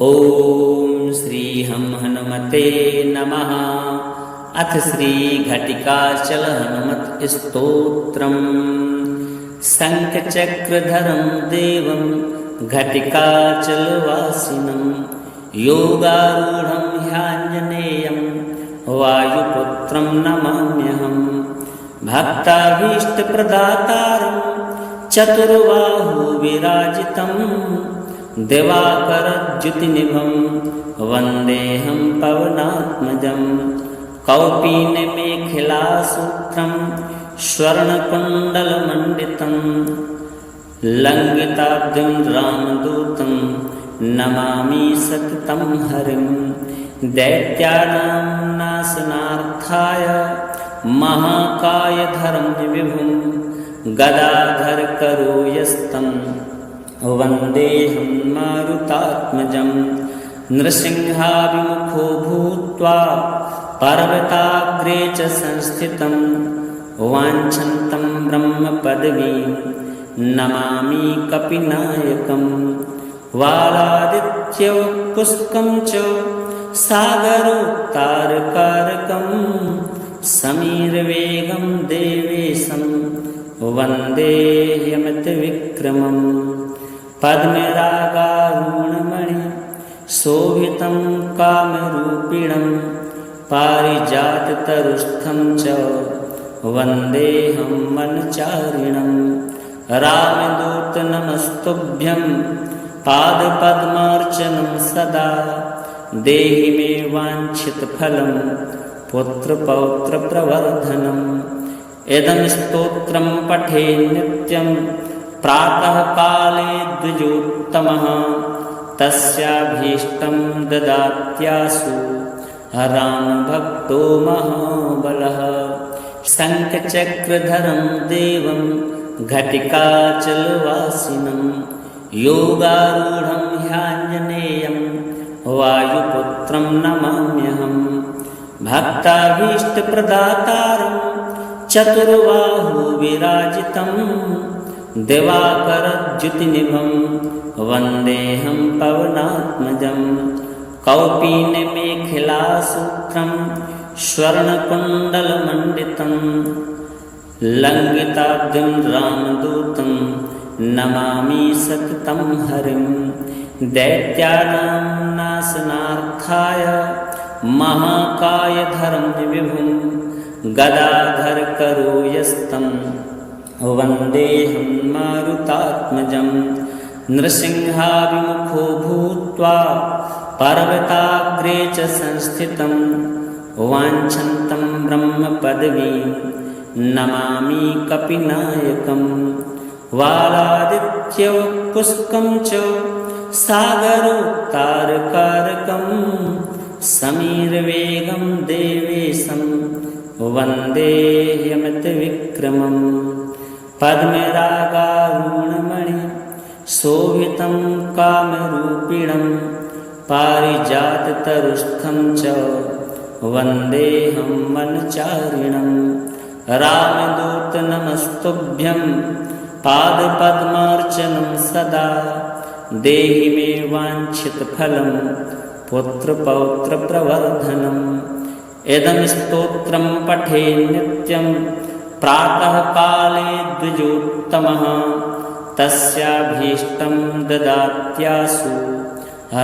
ॐ श्री हम हनुमते नमः। अथ श्री घटिकाचल हनुमत स्तोत्रम्। शङ्खचक्रधरं देवं घटिकाचलवासिनं योगारूढं ह्याञ्जनेयं वायुपुत्रं नमाम्यहम्। भक्ताभीष्टप्रदातारं चतुर्बाहुविराजितं दिवाकरद्युतिनिभं वन्देऽहं पवनात्मजं। कौपीनमेखिलासूत्रं स्वर्णकुण्डलमण्डितं लङ्घिताब्धिं रामदूतं नमामि सततं हरिं। दैत्यानां नाशनार्थाय महाकायधरं विभुं गदाधरकरोयस्तं वन्देऽहं मारुतात्मजं। नृसिंहाभिमुखो भूत्वा पर्वताग्रे च संस्थितं वाञ्छन्तं ब्रह्मपदवीं नमामि कपिनायकं। वालादित्यवपुष्कं च सागरोत्तारकारकं समीरवेगं देवेशं वन्दे यमतविक्रमम्। पद्मरागारुणमणि शोभितं कामरूपिणं पारिजाततरुस्थं च वन्देऽहं वनचारिणं। रामदूत नमस्तुभ्यं पादपद्मार्चनं सदा देहि मे वाञ्छितफलं पुत्रपौत्रप्रवर्धनम्। इदं स्तोत्रं पठे नित्यं प्रातः काले द्विजोत्तमः तस्याभीष्टं ददात्यासु रामभक्तो महाबलः। शङ्खचक्रधरं देवं घटिकाचलवासिनं योगारूढं ह्याञ्जनेयं वायुपुत्रं नमाम्यहम्। भक्ताभीष्टप्रदातारं चतुर्बाहुविराजितं दिवाकरद्युतिनिभं वन्देऽहं पवनात्मजं। कौपीनमेखिलासूत्रं स्वर्णकुण्डलमण्डितं लङ्घिताब्धिं रामदूतं नमामि सततं हरिं। दैत्यानां नाशनार्थाय महाकायधरं विभुं गदाधरकरोयस्तं वन्देऽहं मारुतात्मजं। नृसिंहाभिमुखो भूत्वा पर्वताग्रे च संस्थितं वाञ्छन्तं ब्रह्मपदवीं नमामि कपिनायकं। वालादित्यवपुष्कं च सागरोत्तारकारकं समीरवेगं देवेशं वन्दे यमतविक्रमम्। पद्मरागारुणमणि शोभितं कामरूपिणं पारिजाततरुस्थं च वन्देऽहं वनचारिणं। रामदूत नमस्तुभ्यं पादपद्मार्चनं सदा देहि मे वाञ्छितफलं पुत्रपौत्रप्रवर्धनम्। इदं स्तोत्रं पठे नित्यं प्रातः काले द्विजोत्तमः तस्याभीष्टं ददात्यासु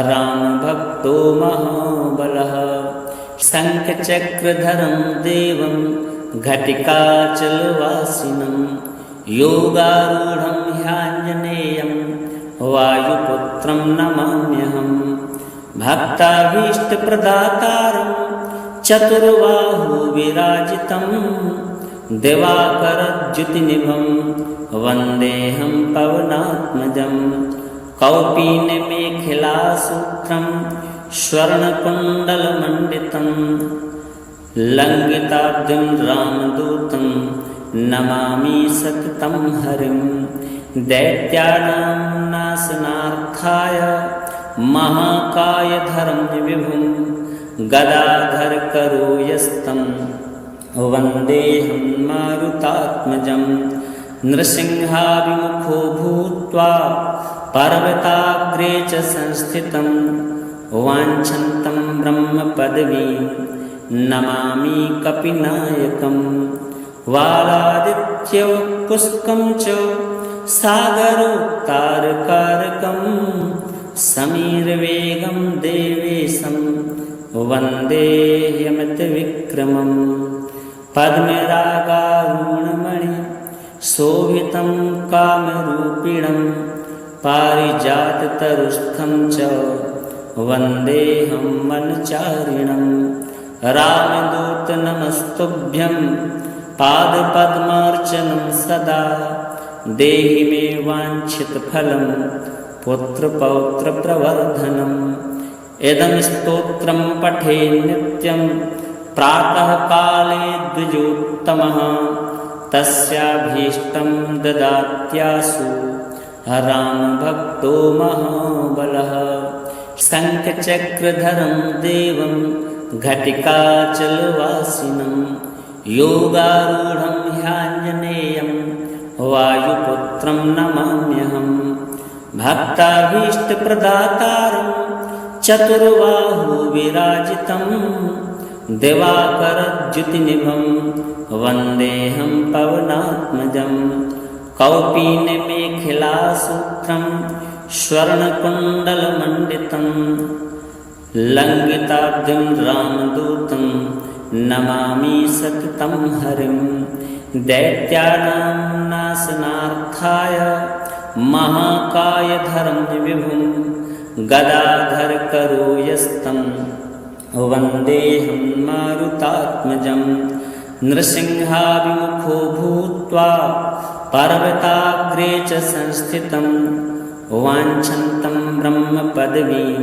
रामभक्तो महाबलः। शङ्खचक्रधरं देवं घटिकाचलवासिनं योगारूढं ह्याञ्जनेयं वायुपुत्रं नमाम्यहम्। भक्ताभीष्टप्रदातारं चतुर्बाहुविराजितं दिवाकरद्युतिनिभं वन्देऽहं पवनात्मजं। कौपीनमेखिलासूत्रं स्वर्णकुण्डलमण्डितं लङ्घिताब्धिं रामदूतं नमामि सततं हरिं। दैत्यानां नाशनार्थाय महाकायधरं विभुं गदाधरकरोयस्तं वन्देऽहं मारुतात्मजं। नृसिंहाभिमुखो भूत्वा पर्वताग्रे च संस्थितं वाञ्छन्तं ब्रह्मपदवीं नमामि कपिनायकं वालादित्यवपुष्कं च सागरोत्तारकारकं समीरवेगं देवेशं वन्देऽहमतविक्रमं पद्मरागारुणमणि शोभितं कामरूपिणं पारिजाततरुस्थं च वन्देऽहं वनचारिणं रामदूत नमस्तुभ्यं पादपद्मार्चनं सदा देहि मे वाञ्छितफलं पुत्रपौत्रप्रवर्धनम् इदं स्तोत्रं पठे नित्यं प्रातःकाले द्विजोत्तमः तस्याभीष्टं ददात्यासु रामभक्तो महाबलः शङ्खचक्रधरं देवं घटिकाचलवासिनं योगारूढं ह्याञ्जनेयं वायुपुत्रं नमाम्यहं भक्ताभीष्टप्रदातारं चतुर्बाहुविराजितं दिवाकरद्युतिनिभं वन्देऽहं पवनात्मजं कौपीनमेखिलासूत्रं स्वर्णकुण्डलमण्डितं लङ्घिताब्धिं रामदूतं नमामि सततं हरिं दैत्यानां नाशनार्थाय महाकायधरं विभुं गदाधरकरोयस्तं वन्देऽहं मारुतात्मजं नृसिंहाभिमुखो भूत्वा पर्वताग्रे च संस्थितं वाञ्छन्तं ब्रह्मपदवीं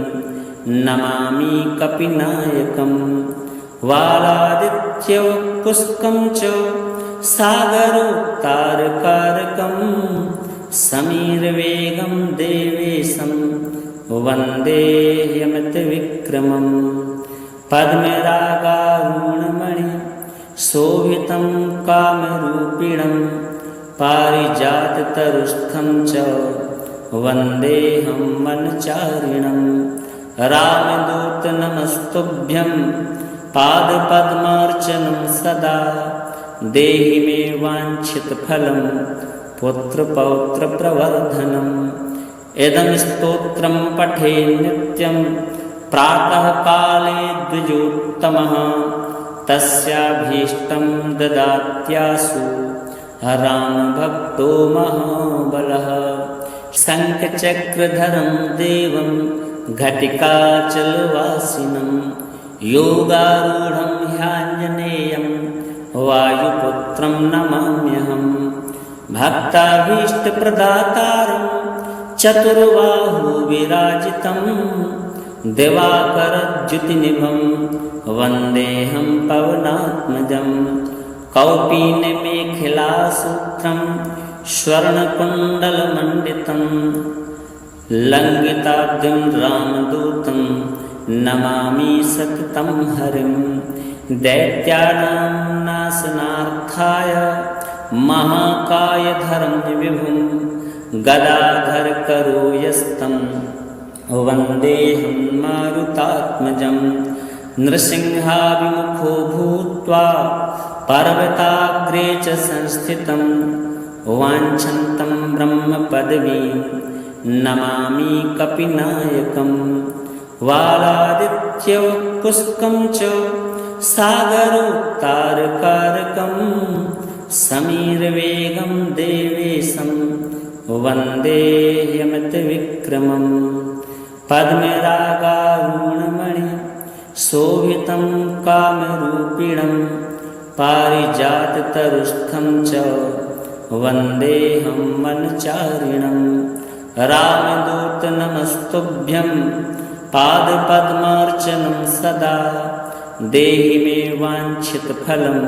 नमामि कपिनायकं वालादित्यवपुष्कं च सागरोत्तारकारकं समीरवेगं देवेशं वन्देऽहमतविक्रमं पद्मरागारुणमणि शोभितं कामरूपिणं पारिजाततरुस्थं च वन्देऽहं वनचारिणं रामदूत नमस्तुभ्यं पादपद्मार्चनं सदा देहि मे वाञ्छितफलं पुत्रपौत्रप्रवर्धनम् इदं स्तोत्रं पठे नित्यं प्रातःकाले द्विजोत्तमः तस्याभीष्टं ददात्यासु रामभक्तो महाबलः शङ्खचक्रधरं देवं घटिकाचलवासिनं योगारूढं ह्याञ्जनेयं वायुपुत्रं नमाम्यहं भक्ताभीष्टप्रदातारं चतुर्बाहुविराजितं दिवाकरद्युतिनिभं वन्देऽहं पवनात्मजं कौपीनमेखिलासूत्रं स्वर्णकुण्डलमण्डितं लङ्घिताब्धिं रामदूतं नमामि सततं हरिं दैत्यानां नाशनार्थाय महाकायधरं विभुं गदाधरकरोयस्तं वन्देऽहं मारुतात्मजं नृसिंहाभिमुखो भूत्वा पर्वताग्रे च संस्थितं वाञ्छन्तं ब्रह्मपदवीं नमामि कपिनायकं वालादित्यवपुष्कं च सागरोत्तारकारकं समीरवेगं देवेशं वन्देऽहमतविक्रमं पद्मरागारुणमणि शोभितं कामरूपिणं पारिजाततरुस्थं च वन्देऽहं वनचारिणं रामदूत नमस्तुभ्यं पादपद्मार्चनं सदा देहि मे वाञ्छितफलं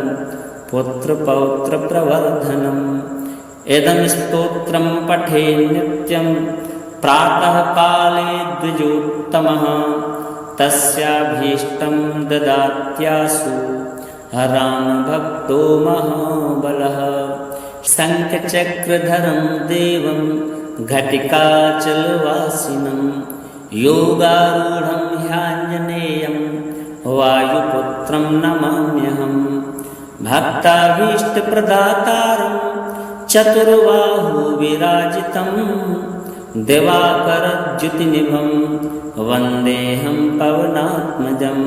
पुत्रपौत्रप्रवर्धनम् इदं स्तोत्रं पठे नित्यं प्रातःकाले द्विजोत्तमः तस्याभीष्टं ददात्यासु रामभक्तो महाबलः शङ्खचक्रधरं देवं घटिकाचलवासिनं योगारूढं ह्याञ्जनेयं वायुपुत्रं नमाम्यहं भक्ताभीष्टप्रदातारं चतुर्बाहुविराजितं दिवाकरद्युतिनिभं वन्देऽहं पवनात्मजं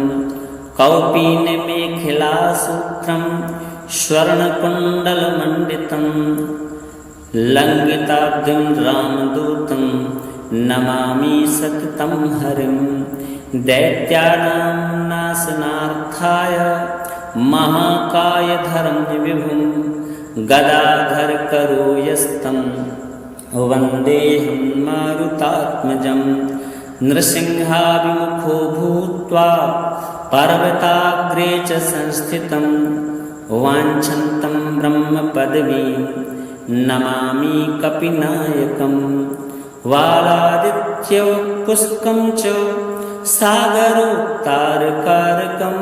कौपीनमेखिलासूत्रं स्वर्णकुण्डलमण्डितं लङ्घिताब्धिं रामदूतं नमामि सततं हरिं दैत्यानां नाशनार्थाय महाकायधरं विभुं गदाधरकरोयस्तं वन्देऽहं मारुतात्मजं नृसिंहाभिमुखो भूत्वा पर्वताग्रे च संस्थितं वाञ्छन्तं ब्रह्मपदवीं नमामि कपिनायकं वालादित्यवपुष्कं च सागरोत्तारकारकं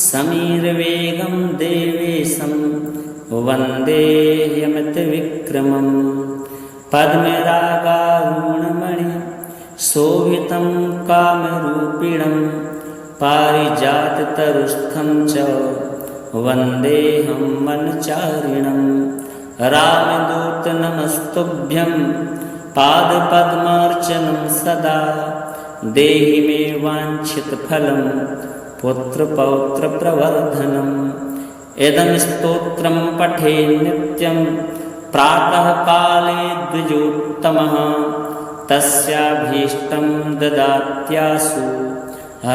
समीरवेगं देवेशं वन्दे यमतविक्रमं पद्मरागारुणमणि शोभितं कामरूपिणं पारिजाततरुस्थं च वन्देऽहं वनचारिणं रामदूत नमस्तुभ्यं पादपद्मार्चनं सदा देहि मे वाञ्छितफलं पुत्रपौत्रप्रवर्धनम् इदं स्तोत्रं पठे नित्यं प्रातःकाले द्विजोत्तमः तस्याभीष्टं ददात्यासु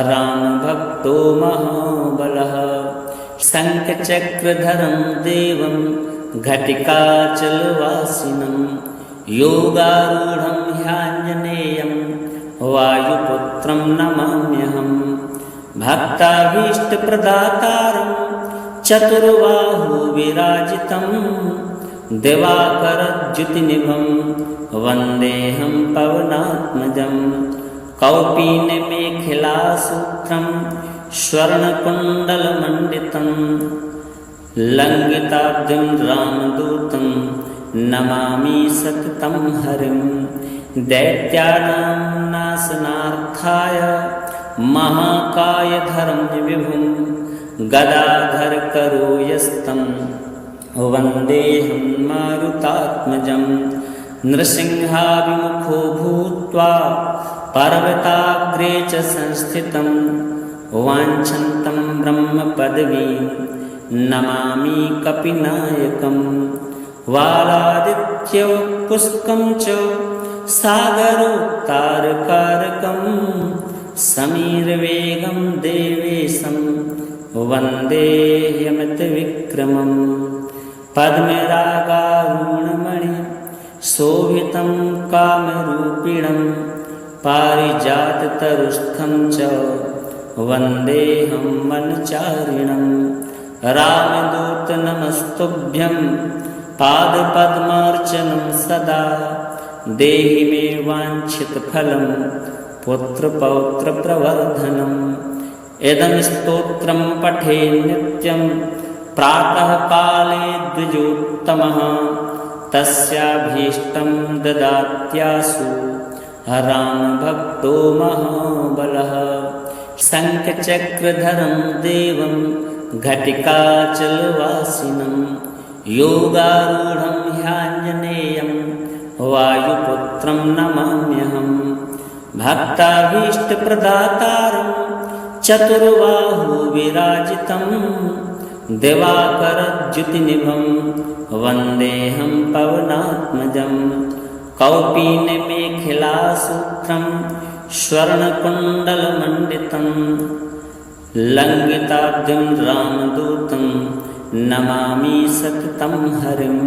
रामभक्तो महाबलः शङ्खचक्रधरं देवं घटिकाचलवासिनं योगारूढं ह्याञ्जनेयं वायुपुत्रं नमाम्यहं भक्ताभीष्टप्रदातारं चतुर्बाहुविराजितं दिवाकरद्युतिनिभं वन्देऽहं पवनात्मजं कौपीनमेखिलासूत्रं स्वर्णकुण्डलमण्डितं लङ्घिताब्धिं रामदूतं नमामि सततं हरिं दैत्यानां नाशनार्थाय महाकायधरं विभुं गदाधरकरोयस्तं वन्देऽहं मारुतात्मजं नृसिंहाभिमुखो भूत्वा पर्वताग्रे च संस्थितं वाञ्छन्तं ब्रह्मपदवीं नमामि कपिनायकं वालादित्यवपुष्कं च सागरोत्तारकारकं समीरवेगं देवेशं वन्दे यमतविक्रमं पद्मरागारुणमणि शोभितं कामरूपिणं पारिजाततरुस्थं च वन्देऽहं वनचारिणं रामदूत नमस्तुभ्यं पादपद्मार्चनं सदा देहि मे वाञ्छितफलं पुत्रपौत्रप्रवर्धनम् इदं स्तोत्रं पठे नित्यं प्रातःकाले द्विजोत्तमः तस्याभीष्टं ददात्यासु रामभक्तो महाबलः शङ्खचक्रधरं देवं घटिकाचलवासिनं योगारूढं ह्याञ्जनेयं वायुपुत्रं नमाम्यहं भक्ताभीष्टप्रदातारं चतुर्बाहुविराजितं दिवाकरद्युतिनिभं वन्देऽहं पवनात्मजं कौपीनमेखिलासूत्रं स्वर्णकुण्डलमण्डितं लङ्घिताब्धिं रामदूतं नमामि सततं हरिं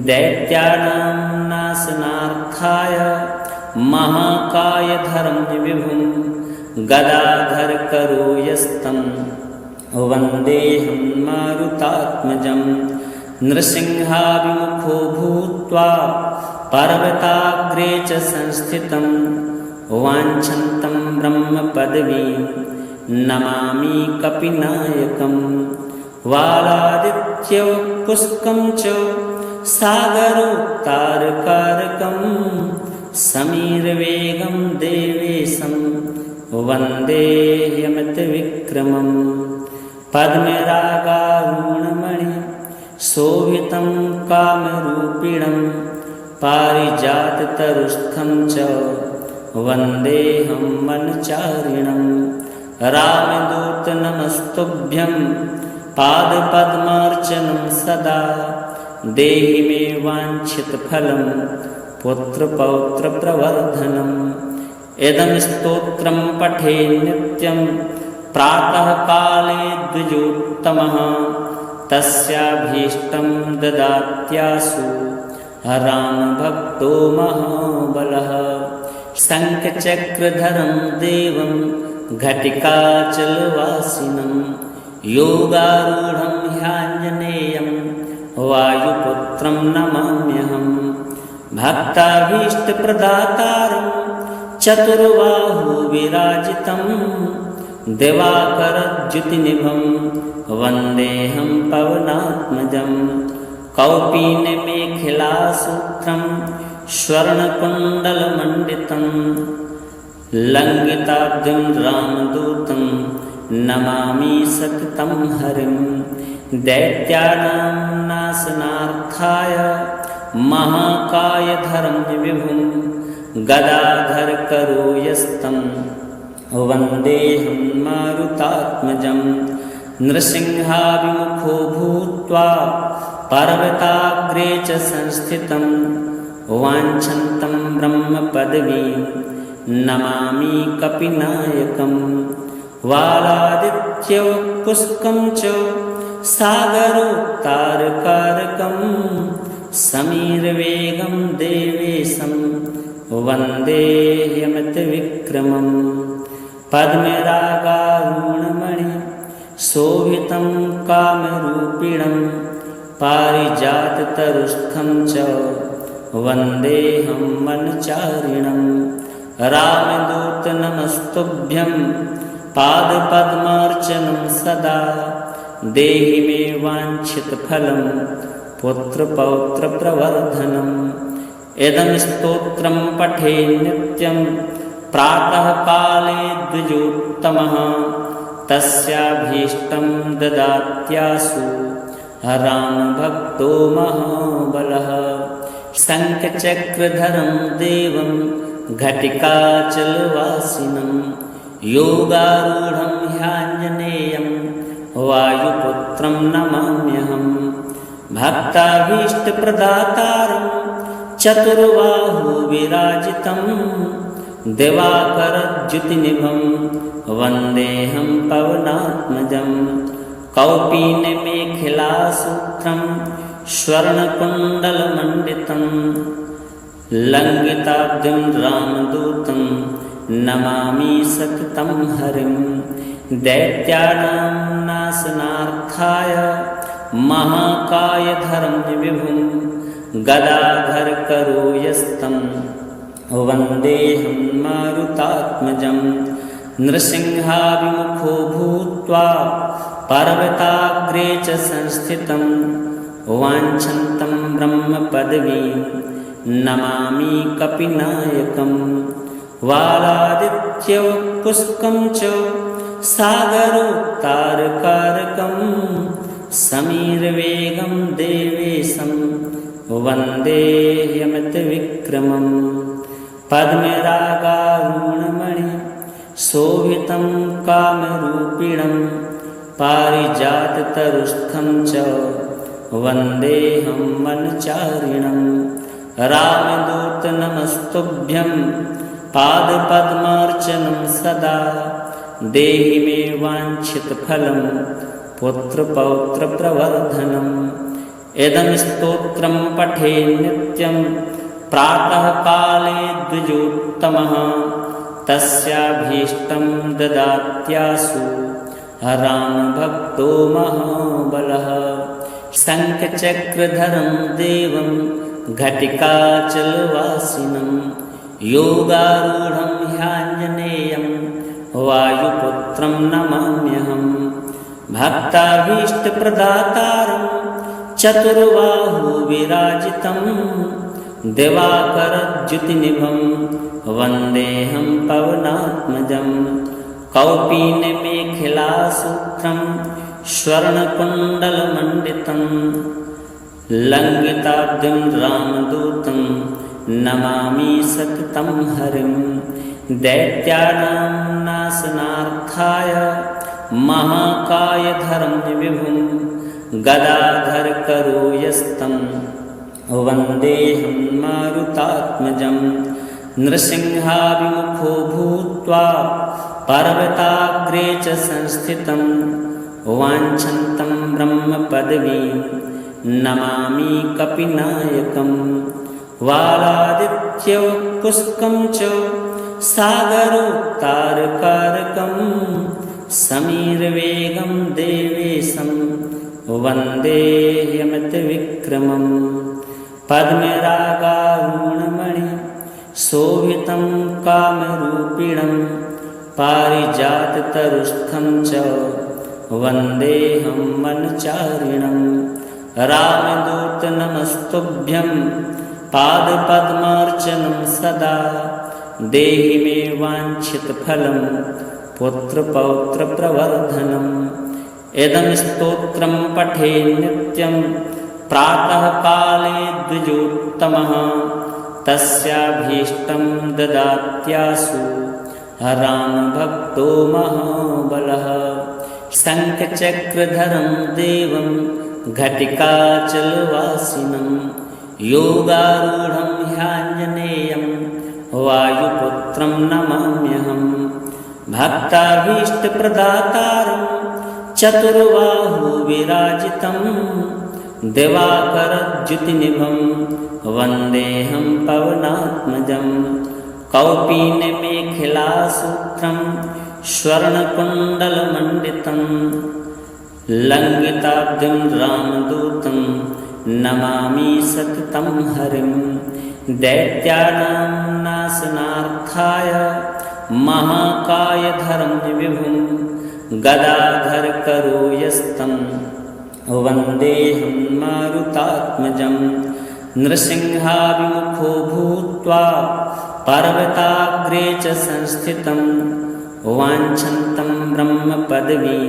दैत्यानां नाशनार्थाय महाकायधरं विभुं गदाधरकरोयस्तं वन्देऽहं मारुतात्मजं नृसिंहाभिमुखो भूत्वा पर्वताग्रे च संस्थितं वाञ्छन्तं ब्रह्मपदवीं नमामि कपिनायकं वालादित्यवपुष्कं च सागरोत्तारकारकं समीरवेगं देवेशं वन्दे यमतविक्रमम् पद्मरागारुणमणि शोभितं कामरूपिणं पारिजाततरुस्थं च वन्देऽहं वनचारिणं रामदूत नमस्तुभ्यं पादपद्मार्चनं सदा देहि मे वाञ्छितफलं पुत्रपौत्रप्रवर्धनम् इदं स्तोत्रं पठे नित्यं प्रातःकाले द्विजोत्तमः तस्याभीष्टं ददात्यासु रामभक्तो महाबलः शङ्खचक्रधरं देवं घटिकाचलवासिनं योगारूढं ह्याञ्जनेयं वायुपुत्रं नमाम्यहं भक्ताभीष्टप्रदातारं चतुर्बाहुविराजितं दिवाकरद्युतिनिभं वन्देऽहं पवनात्मजं कौपीनमेखिलासूत्रं स्वर्णकुण्डलमण्डितं लङ्घिताब्धिं रामदूतं नमामि सततं हरिं दैत्यानां नाशनार्थाय महाकायधरं विभुं गदाधरकरोयस्तं वन्देऽहं मारुतात्मजं नृसिंहाभिमुखो भूत्वा पर्वताग्रे च संस्थितं वाञ्छन्तं ब्रह्मपदवीं नमामि कपिनायकं वालादित्यवपुष्कं च सागरोत्तारकारकं समीरवेगं देवेशं वन्दे यमतविक्रमम् पद्मरागारुणमणि शोभितं कामरूपिणं पारिजाततरुस्थं च वन्देऽहं वनचारिणं रामदूत नमस्तुभ्यं पादपद्मार्चनं सदा देहि मे वाञ्छितफलं पुत्रपौत्रप्रवर्धनम् इदं स्तोत्रं पठे नित्यं प्रातःकाले द्विजोत्तमः तस्याभीष्टं ददात्यासु रामभक्तो महाबलः शङ्खचक्रधरं देवं घटिकाचलवासिनं योगारूढं ह्याञ्जनेयं वायुपुत्रं नमाम्यहं भक्ताभीष्टप्रदातारं चतुर्बाहुविराजितं दिवाकरद्युतिनिभं वन्देऽहं पवनात्मजं कौपीनमेखिलासूत्रं स्वर्णकुण्डलमण्डितं लङ्घिताब्धिं रामदूतं नमामि सततं हरिं दैत्यानां नाशनार्थाय महाकायधरं विभुं गदाधरकरोयस्तं वन्देऽहं मारुतात्मजं नृसिंहाभिमुखो भूत्वा पर्वताग्रे च संस्थितं वाञ्छन्तं ब्रह्मपदवीं नमामि कपिनायकं वालादित्यवपुष्कं च सागरोत्तारकारकं समीरवेगं देवेशं वन्दे यमतविक्रमम् पद्मरागारुणमणि शोभितं कामरूपिणं पारिजाततरुस्थं च वन्देऽहं वनचारिणं रामदूत नमस्तुभ्यं पादपद्मार्चनं सदा देहि मे वाञ्छितफलं पुत्रपौत्रप्रवर्धनम् इदं स्तोत्रं पठे नित्यं प्रातःकाले द्विजोत्तमः तस्याभीष्टं ददात्यासु रामभक्तो महाबलः शङ्खचक्रधरं देवं घटिकाचलवासिनं योगारूढं ह्याञ्जनेयं वायुपुत्रं नमाम्यहं भक्ताभीष्टप्रदातारं चतुर्बाहुविराजितं दिवाकरद्युतिनिभं वन्देऽहं पवनात्मजं कौपीनमेखिलासूत्रं स्वर्णकुण्डलमण्डितं लङ्घिताब्धिं रामदूतं नमामि सततं हरिं दैत्यानां नाशनार्थाय महाकायधरं विभुं गदाधरकरोयस्तं वन्देऽहं मारुतात्मजं नृसिंहाभिमुखो भूत्वा पर्वताग्रे च संस्थितं वाञ्छन्तं ब्रह्मपदवीं नमामि कपिनायकं वालादित्यवपुष्कं च सागरोत्तारकारकं समीरवेगं देवेशं वन्देऽहमतिविक्रमं पद्मरागारुणमणि शोभितं कामरूपिणं पारिजाततरुस्थं च वन्देऽहं वनचारिणं रामदूत नमस्तुभ्यं पादपद्मार्चनं सदा देहि मे वाञ्छितफलं पुत्रपौत्रप्रवर्धनम् इदं स्तोत्रं पठे नित्यं प्रातःकाले द्विजोत्तमः तस्याभीष्टं ददात्यासु रामभक्तो महाबलः शङ्खचक्रधरं देवं घटिकाचलवासिनं योगारूढं ह्याञ्जनेयं वायुपुत्रं नमाम्यहं भक्ताभीष्टप्रदातारं चतुर्बाहुविराजितं दिवाकरद्युतिनिभं वन्देऽहं पवनात्मजं कौपीनमेखिलासूत्रं स्वर्णकुण्डलमण्डितं लङ्घिताब्धिं रामदूतं नमामि सततं हरिं दैत्यानां नाशनार्थाय महाकायधरं विभुं गदाधरकरोयस्तं वन्देऽहं मारुतात्मजं नृसिंहाभिमुखो भूत्वा पर्वताग्रे च संस्थितं वाञ्छन्तं ब्रह्मपदवीं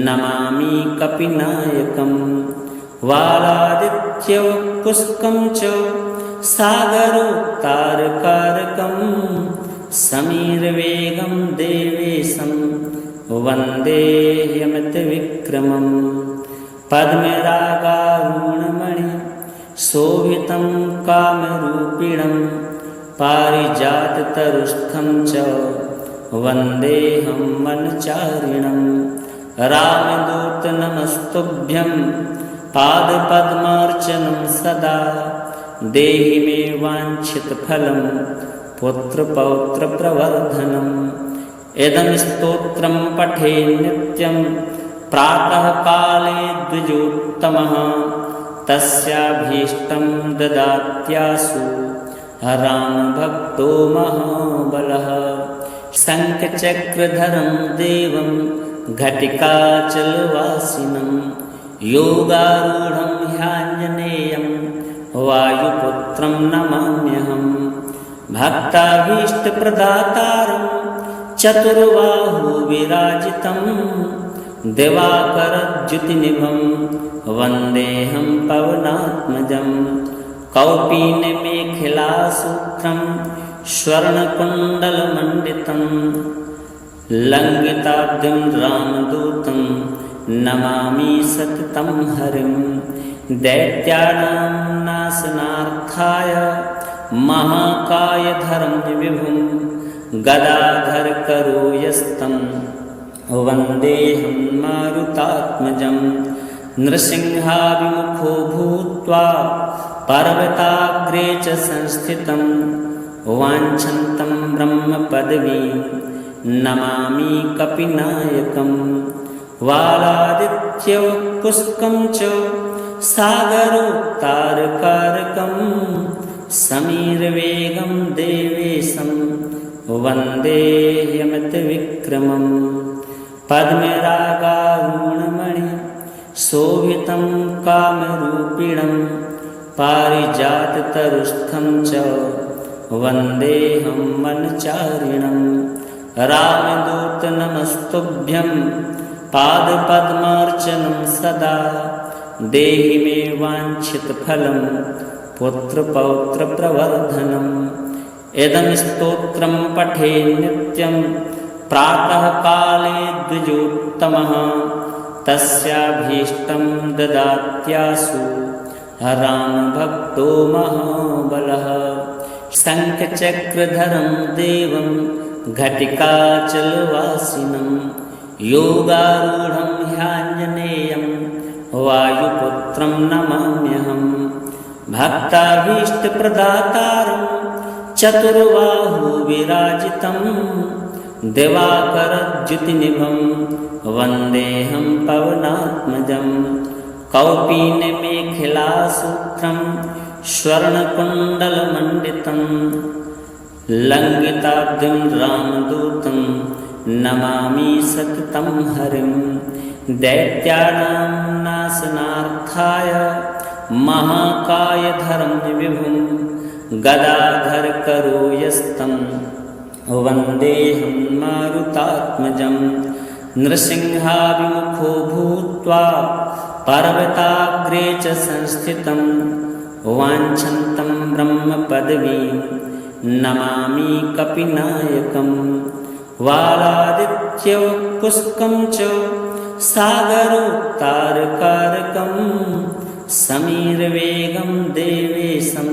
नमामि कपिनायकं वालादित्यवपुष्कं च सागरोत्तारकारकं समीरवेगं देवेशं वन्देऽहमतिविक्रमं पद्मरागारुणमणि शोभितं कामरूपिणं पारिजाततरुस्थं च वन्देऽहं वनचारिणं रामदूत नमस्तुभ्यं पादपद्मार्चनं सदा देहि मे वाञ्छितफलं पुत्रपौत्रप्रवर्धनम् इदं स्तोत्रं पठे नित्यं प्रातःकाले द्विजोत्तमः तस्याभीष्टं ददात्यासु रामभक्तो महाबलः शङ्खचक्रधरं देवं घटिकाचलवासिनं योगारूढं ह्याञ्जनेयं वायुपुत्रं नमाम्यहं भक्ताभीष्टप्रदातारं चतुर्बाहुविराजितं दिवाकरद्युतिनिभं वन्देऽहं पवनात्मजं कौपीनमेखिलासूत्रं स्वर्णकुण्डलमण्डितं लङ्घिताब्धिं रामदूतं नमामि सततं हरिं दैत्यानां नाशनार्थाय महाकायधरं विभुं गदाधरकरोयस्तं वन्देऽहं मारुतात्मजं नृसिंहाभिमुखो भूत्वा पर्वताग्रे च संस्थितं वाञ्छन्तं ब्रह्मपदवीं नमामि कपिनायकं वालादित्यवपुष्कं च सागरोत्तारकारकं समीरवेगं देवेशं वन्देऽहमतिविक्रमं पद्मरागारुणमणि शोभितं कामरूपिणं पारिजाततरुस्थं च वन्देऽहं वनचारिणं रामदूत नमस्तुभ्यं पादपद्मार्चनं सदा देहि मे वाञ्छितफलं पुत्रपौत्रप्रवर्धनम् इदं स्तोत्रं पठे नित्यं प्रातः काले द्विजोत्तमः तस्याभीष्टं ददात्यासु रामभक्तो महाबलः शङ्खचक्रधरं देवं घटिकाचलवासिनं योगारूढं ह्याञ्जनेयं वायुपुत्रं नमाम्यहं भक्ताभीष्टप्रदातारं चतुर्बाहुविराजितं दिवाकरद्युतिनिभं वन्देऽहं पवनात्मजं कौपीनमेखिलासूत्रं स्वर्णकुण्डलमण्डितं लङ्घिताब्धिं रामदूतं नमामि सततं हरिं दैत्यानां नाशनार्थाय महाकायधरं विभुं गदाधरकरोयस्तं वन्देऽहं मारुतात्मजं नृसिंहाभिमुखो भूत्वा पर्वताग्रे च संस्थितं वाञ्छन्तं ब्रह्मपदवीं नमामि कपिनायकं वालादित्यवपुष्कं च सागरोत्तारकारकं समीरवेगं देवेशं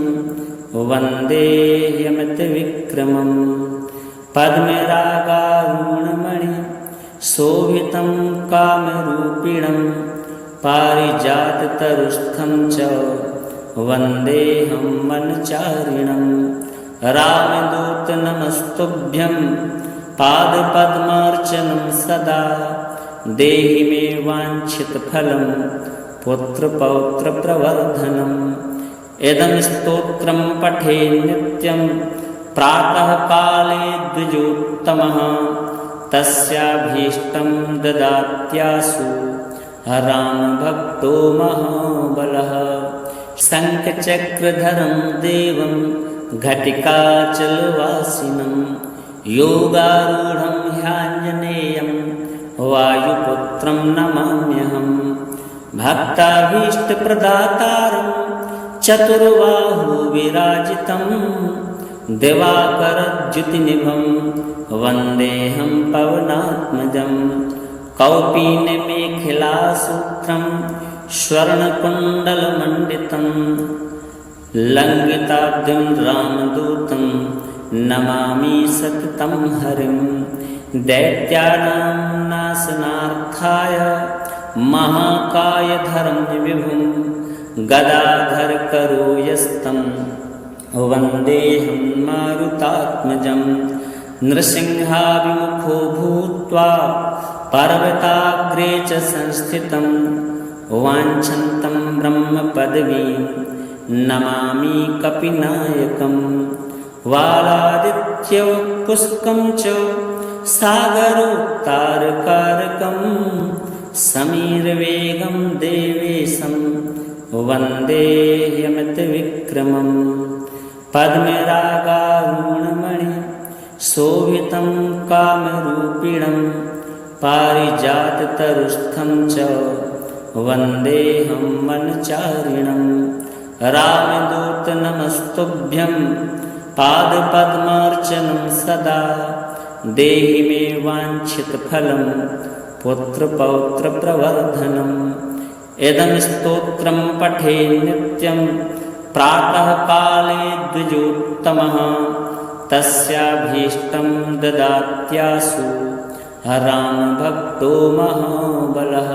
वन्देऽहमितविक्रमं पद्मरागारुणमणि शोभितं कामरूपिणं पारिजाततरुस्थं च वन्देऽहं वनचारिणं रामदूत नमस्तुभ्यं पादपद्मार्चनं सदा देहि मे वाञ्छितफलं पुत्रपौत्रप्रवर्धनम् इदं स्तोत्रं पठे नित्यं प्रातः काले द्विजोत्तमः तस्याभीष्टं ददात्यासु रामभक्तो महाबलः शङ्खचक्रधरं देवं घटिकाचलवासिनं योगारूढं ह्याञ्जनेयं वायुपुत्रं नमाम्यहं भक्ताभीष्टप्रदातारं चतुर्बाहुविराजितं दिवाकरद्युतिनिभं वन्देऽहं पवनात्मजं कौपीनमेखिलासूत्रं स्वर्णकुण्डलमण्डितं लङ्घिताब्धिं रामदूतं नमामि सततं हरिं दैत्यानां नाशनार्थाय महाकायधरं विभुं गदाधरकरोयस्तं वन्देऽहं मारुतात्मजं नृसिंहाभिमुखो भूत्वा पर्वताग्रे च संस्थितं वाञ्छन्तं ब्रह्मपदवीं नमामि कपिनायकं वालादित्यवपुष्कं च सागरोत्तारकारकं समीरवेगं देवेशं वन्देऽहमितविक्रमं पद्मरागारुणमणि शोभितं कामरूपिणं पारिजाततरुस्थं च वन्देऽहं वनचारिणं रामदूत नमस्तुभ्यं पादपद्मार्चनं सदा देहि मे वाञ्छितफलं पुत्रपौत्रप्रवर्धनम् इदं स्तोत्रं पठे नित्यं प्रातः काले द्विजोत्तमः तस्याभीष्टं ददात्यासु रामभक्तो महाबलः।